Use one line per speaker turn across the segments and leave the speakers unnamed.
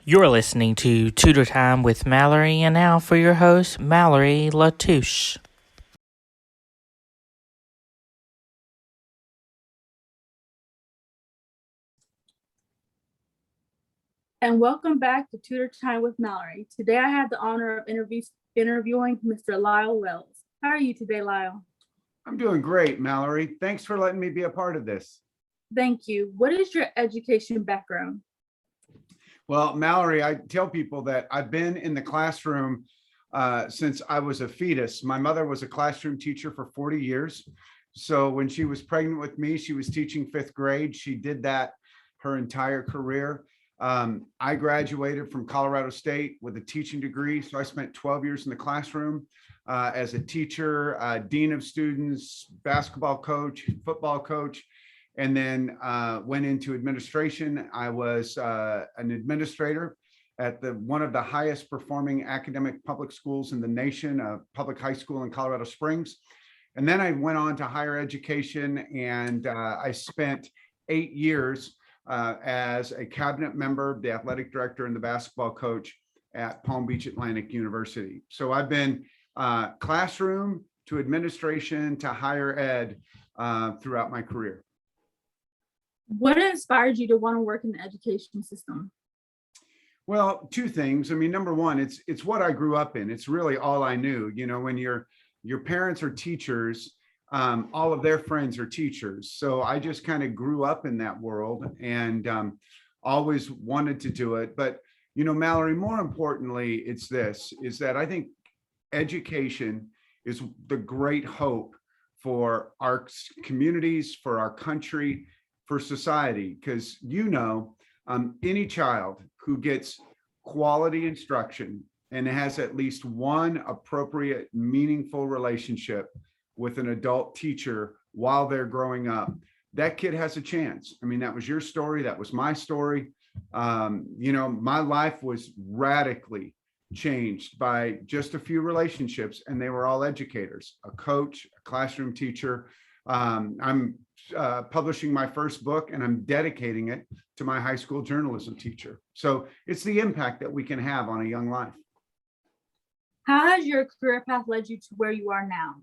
You're listening to Tutor Time with Mallory, and now for your host, Mallory Latouche.
And welcome back to Tutor Time with Mallory. Today I had the honor of interviewing Mr. Lyle Wells. How are you today, Lyle?
I'm doing great, Mallory. Thanks for letting me be a part of this.
Thank you. What is your education background?
Well, Mallory, I tell people that I've been in the classroom since I was a fetus. My mother was a classroom teacher for 40 years. So when she was pregnant with me, she was teaching fifth grade. She did that her entire career. I graduated from Colorado State with a teaching degree. So I spent 12 years in the classroom as a teacher, dean of students, basketball coach, football coach, and then went into administration. I was an administrator at one of the highest performing academic public schools in the nation, a public high school in Colorado Springs. And then I went on to higher education, and I spent 8 years as a cabinet member, the athletic director, and the basketball coach at Palm Beach Atlantic University. So I've been classroom to administration to higher ed throughout my career.
What inspired you to want to work in the education system?
Well, two things. I mean, number one, it's what I grew up in. It's really all I knew. You know, when your parents are teachers, all of their friends are teachers. So I just kind of grew up in that world and always wanted to do it. But, you know, Mallory, more importantly, is that I think education is the great hope for our communities, for our country, for society, because any child who gets quality instruction and has at least one appropriate, meaningful relationship with an adult teacher while they're growing up, that kid has a chance. I mean, that was your story. That was my story. My life was radically changed by just a few relationships, and they were all educators, a coach, a classroom teacher. I'm publishing my first book, and I'm dedicating it to my high school journalism teacher. So it's the impact that we can have on a young life.
How has your career path led you to where you are now?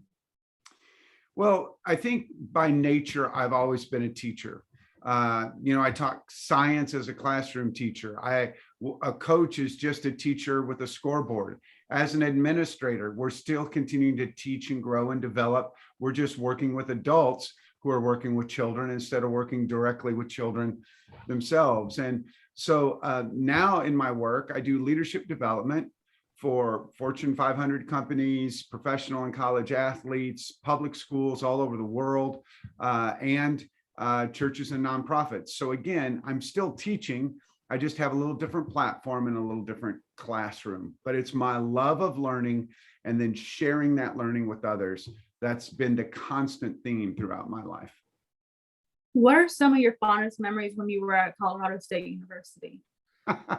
Well, I think by nature, I've always been a teacher. I taught science as a classroom teacher. A coach is just a teacher with a scoreboard. As an administrator, we're still continuing to teach and grow and develop. We're just working with adults who are working with children instead of working directly with children themselves. And so now in my work, I do leadership development for Fortune 500 companies, professional and college athletes, public schools all over the world, and churches and nonprofits. So again, I'm still teaching. I just have a little different platform and a little different classroom, but it's my love of learning and then sharing that learning with others. That's been the constant theme throughout my life.
What are some of your fondest memories when you were at Colorado State University?
I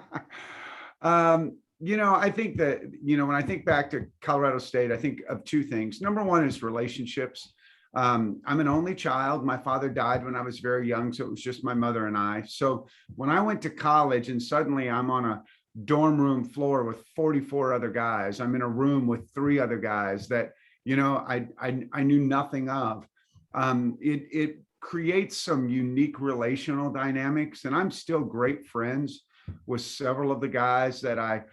think that, when I think back to Colorado State, I think of two things. Number one is relationships. I'm an only child. My father died when I was very young, so it was just my mother and I. So when I went to college and suddenly I'm on a dorm room floor with 44 other guys, I'm in a room with 3 other guys that, I knew nothing of. It creates some unique relational dynamics, and I'm still great friends with several of the guys that I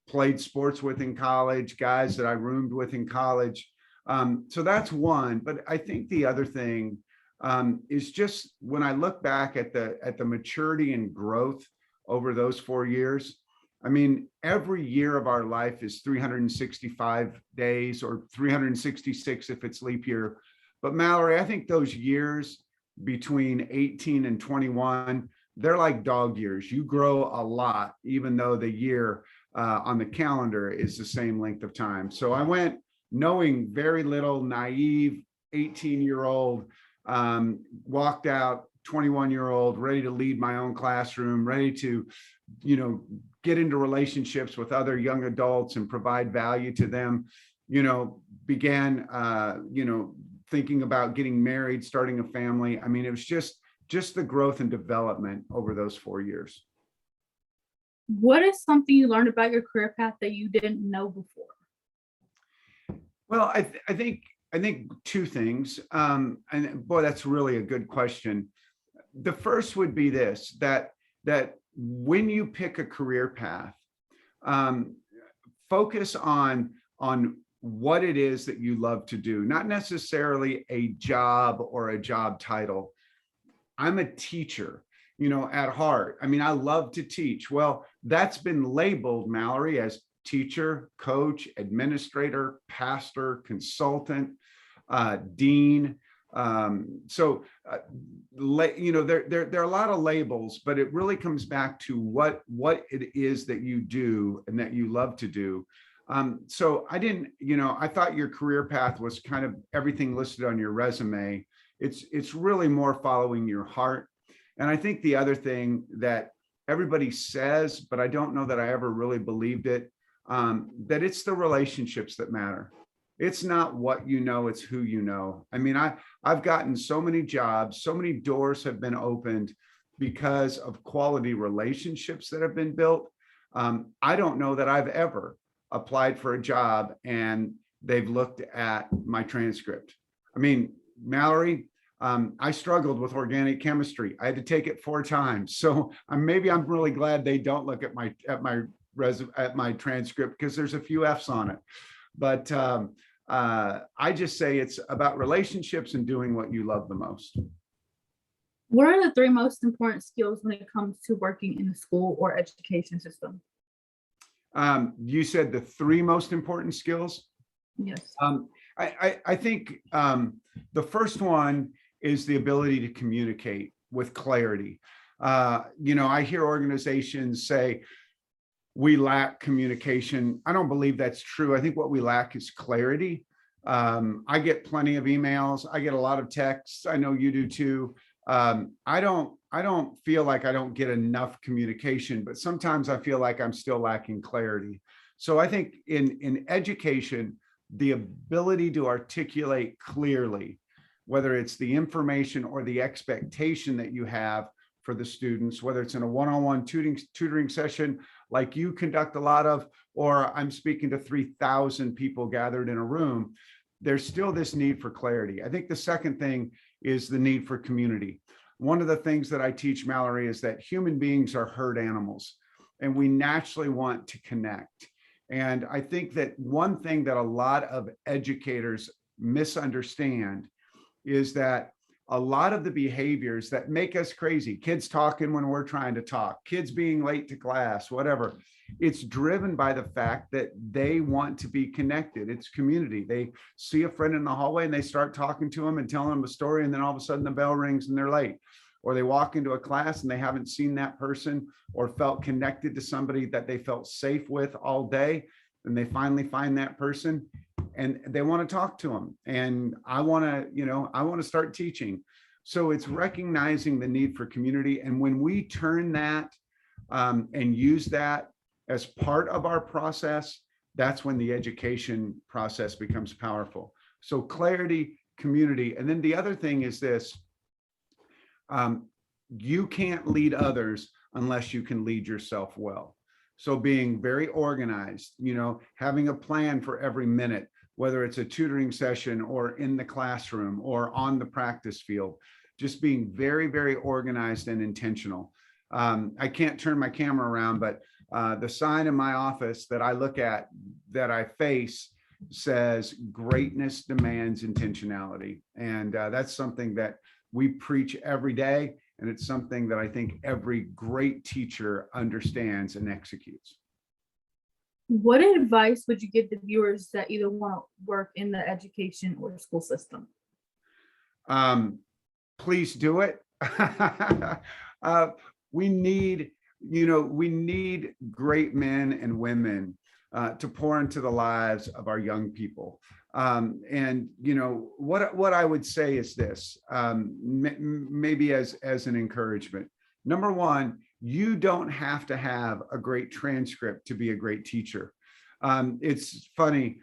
played sports with in college, guys that I roomed with in college. So that's one. But I think the other thing is just when I look back at the maturity and growth over those 4 years. I mean, every year of our life is 365 days or 366 if it's leap year. But Mallory, I think those years between 18 and 21, they're like dog years. You grow a lot, even though the year on the calendar is the same length of time. So I went knowing very little, naive 18-year-old, walked out 21-year-old, ready to lead my own classroom, ready to, get into relationships with other young adults and provide value to them, began, thinking about getting married, starting a family. I mean, it was just the growth and development over those 4 years.
What is something you learned about your career path that you didn't know before?
Well, I think two things. And boy, that's really a good question. The first would be this, that when you pick a career path, um, focus on what it is that you love to do, not necessarily a job or a job title. I'm a teacher, at heart. I mean, I love to teach. Well, that's been labeled, Mallory, as teacher, coach, administrator, pastor, consultant, dean. So, there are a lot of labels, but it really comes back to what it is that you do and that you love to do. So I didn't, I thought your career path was kind of everything listed on your resume. It's really more following your heart. And I think the other thing that everybody says, but I don't know that I ever really believed it, that it's the relationships that matter. It's not what you know, it's who you know. I mean, I've gotten so many jobs, so many doors have been opened because of quality relationships that have been built. I don't know that I've ever applied for a job and they've looked at my transcript. I mean, Mallory, I struggled with organic chemistry. I had to take it 4 times. So maybe I'm really glad they don't look at my transcript, because there's a few F's on it. But I just say it's about relationships and doing what you love the most.
What are the 3 most important skills when it comes to working in the school or education system?
You said the 3 most important skills?
Yes.
I think the first one is the ability to communicate with clarity. I hear organizations say we lack communication. I don't believe that's true. I think what we lack is clarity. I get plenty of emails. I get a lot of texts. I know you do too. I don't feel like I don't get enough communication, but sometimes I feel like I'm still lacking clarity. So I think in education, the ability to articulate clearly, whether it's the information or the expectation that you have for the students, whether it's in a one-on-one tutoring session like you conduct a lot of, or I'm speaking to 3,000 people gathered in a room, there's still this need for clarity. I think the second thing is the need for community. One of the things that I teach, Mallory, is that human beings are herd animals and we naturally want to connect. And I think that one thing that a lot of educators misunderstand is that a lot of the behaviors that make us crazy, kids talking when we're trying to talk, kids being late to class, whatever, it's driven by the fact that they want to be connected. It's community. They see a friend in the hallway and they start talking to them and telling them a story, and then all of a sudden the bell rings and they're late. Or they walk into a class and they haven't seen that person or felt connected to somebody that they felt safe with all day, and they finally find that person and they want to talk to them. And I want to start teaching. So it's recognizing the need for community. And when we turn that and use that as part of our process, that's when the education process becomes powerful. So clarity, community. And then the other thing is this, you can't lead others unless you can lead yourself well. So being very organized, having a plan for every minute, whether it's a tutoring session or in the classroom or on the practice field, just being very, very organized and intentional. I can't turn my camera around, but the sign in my office that I look at, that I face, says greatness demands intentionality. And that's something that we preach every day. And it's something that I think every great teacher understands and executes.
What advice would you give the viewers that either want to work in the education or school system?
Please do it. We need great men and women to pour into the lives of our young people. And what I would say is this, maybe as an encouragement. Number one, you don't have to have a great transcript to be a great teacher. It's funny,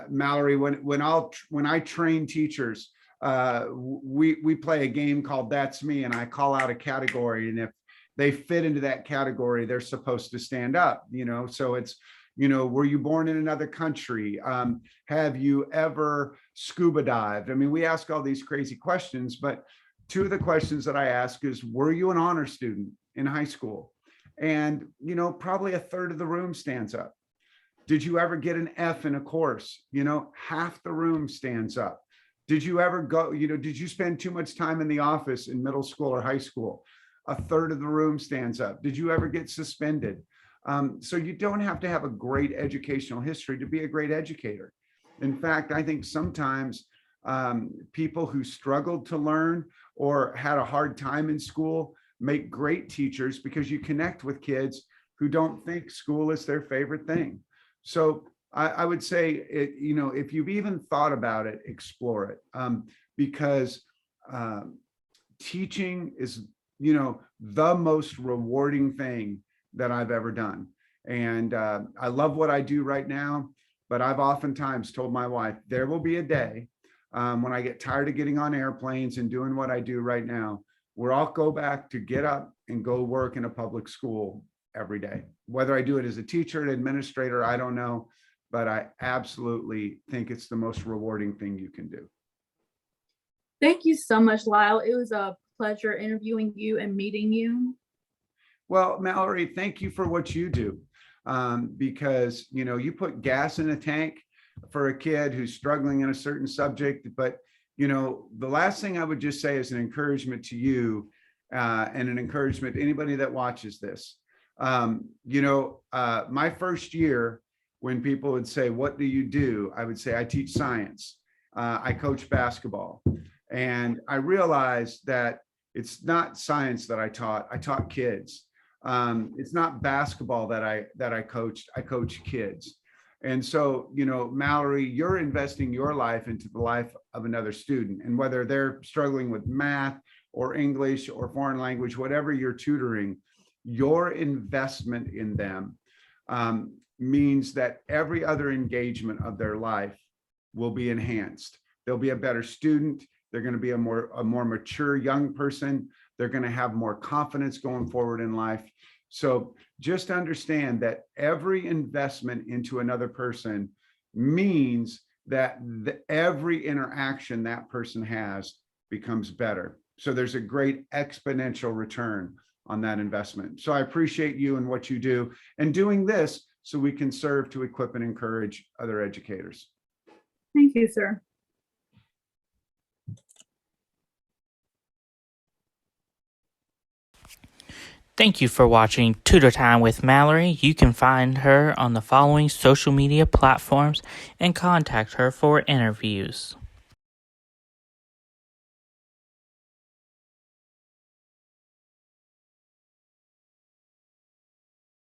Mallory, when I train teachers, we play a game called That's Me, and I call out a category, and they fit into that category, they're supposed to stand up, so it's, were you born in another country? Have you ever scuba dived? I mean, we ask all these crazy questions, but two of the questions that I ask is, were you an honor student in high school? And, probably a third of the room stands up. Did you ever get an F in a course? Half the room stands up. Did you ever go, did you spend too much time in the office in middle school or high school? A third of the room stands up. Did you ever get suspended? So you don't have to have a great educational history to be a great educator. In fact, I think sometimes people who struggled to learn or had a hard time in school make great teachers, because you connect with kids who don't think school is their favorite thing. So I would say, if you've even thought about it, explore it, because teaching is, the most rewarding thing that I've ever done. And I love what I do right now, but I've oftentimes told my wife, there will be a day when I get tired of getting on airplanes and doing what I do right now, where I'll go back to get up and go work in a public school every day. Whether I do it as a teacher, an administrator, I don't know, but I absolutely think it's the most rewarding thing you can do.
Thank you so much, Lyle. It was a pleasure interviewing you and meeting you.
Well, Mallory, thank you for what you do, because, you put gas in a tank for a kid who's struggling in a certain subject. But, the last thing I would just say is an encouragement to you and an encouragement to anybody that watches this. My first year, when people would say, what do you do? I would say, I teach science. I coach basketball. And I realized that it's not science that I taught kids. It's not basketball that I coached. I coach kids. And so, Mallory, you're investing your life into the life of another student. And whether they're struggling with math or English or foreign language, whatever you're tutoring, your investment in them means that every other engagement of their life will be enhanced. They'll be a better student. They're going to be a more mature young person. They're going to have more confidence going forward in life. So just understand that every investment into another person means that every interaction that person has becomes better. So there's a great exponential return on that investment. So I appreciate you and what you do and doing this so we can serve to equip and encourage other educators.
Thank you, sir.
Thank you for watching Tutor Time with Mallory. You can find her on the following social media platforms and contact her for interviews.